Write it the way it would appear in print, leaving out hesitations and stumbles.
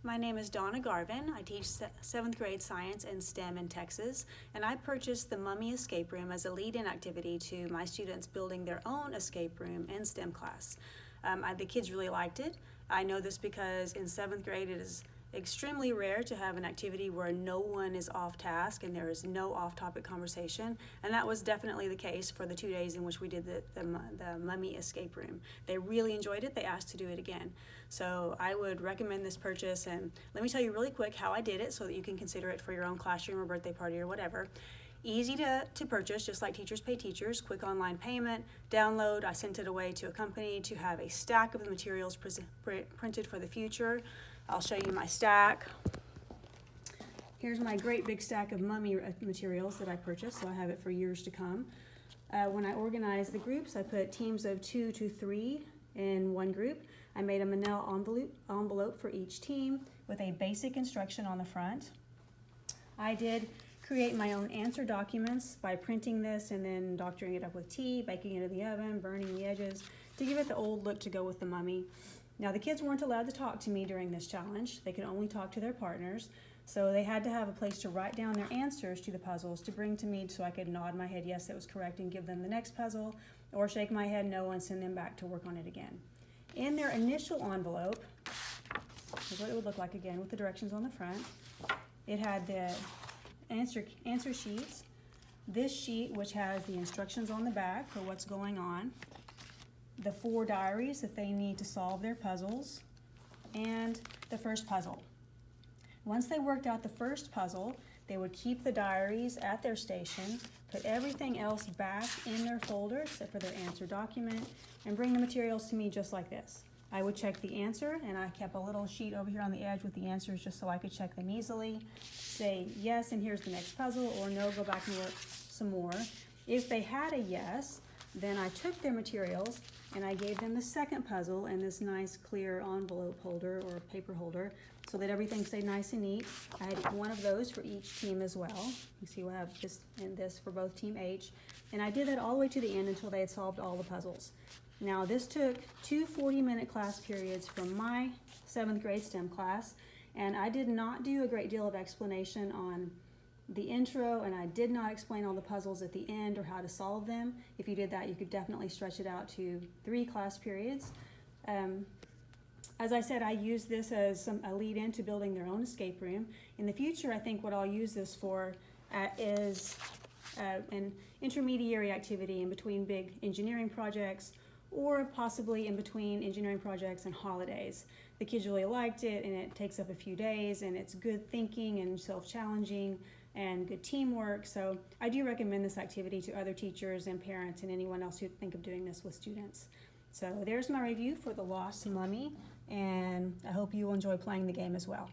My name is Dawna Garvin. I teach 7th grade science and STEM in Texas, and I purchased the Mummy Escape Room as a lead-in activity to my students building their own escape room in STEM class. The kids really liked it. I know this because in 7th grade it is extremely rare to have an activity where no one is off task and there is no off-topic conversation, and that was definitely the case for the 2 days in which we did the Mummy Escape Room. They really enjoyed it. They asked to do it again. So I would recommend this purchase, and let me tell you really quick how I did it so that you can consider it for your own classroom or birthday party or whatever. Easy to purchase, just like Teachers Pay Teachers, quick online payment, download. I sent it away to a company to have a stack of the materials printed for the future. I'll show you my stack. Here's my great big stack of mummy materials that I purchased, so I have it for years to come. When I organized the groups, I put teams of 2 to 3 in one group. I made a manila envelope for each team with a basic instruction on the front. I did create my own answer documents by printing this and then doctoring it up with tea, baking it in the oven, burning the edges to give it the old look to go with the mummy. Now, the kids weren't allowed to talk to me during this challenge. They could only talk to their partners, so they had to have a place to write down their answers to the puzzles to bring to me so I could nod my head yes, that was correct, and give them the next puzzle, or shake my head no and send them back to work on it again. In their initial envelope, here's what it would look like again with the directions on the front. It had the answer sheets, this sheet which has the instructions on the back for what's going on, the 4 diaries if they need to solve their puzzles, and the first puzzle. Once they worked out the first puzzle, they would keep the diaries at their station, put everything else back in their folder except for their answer document, and bring the materials to me just like this. I would check the answer, and I kept a little sheet over here on the edge with the answers just so I could check them easily. Say yes, and here's the next puzzle, or no, go back and look some more. If they had a yes, then I took their materials and I gave them the second puzzle in this nice clear envelope holder or paper holder so that everything stayed nice and neat. I had one of those for each team as well. You see we'll have this and this for both Team H. And I did that all the way to the end until they had solved all the puzzles. Now this took 2 40-minute class periods from my 7th grade STEM class, and I did not do a great deal of explanation on the intro, and I did not explain all the puzzles at the end or how to solve them. If you did that, you could definitely stretch it out to 3 class periods. As I said, I use this as a lead-in to building their own escape room. In the future, I think what I'll use this for is an intermediary activity in between big engineering projects, or possibly in between engineering projects and holidays. The kids really liked it, and it takes up a few days, and it's good thinking and self-challenging and good teamwork. So I do recommend this activity to other teachers and parents and anyone else who think of doing this with students. So there's my review for the Lost Mummy, and I hope you will enjoy playing the game as well.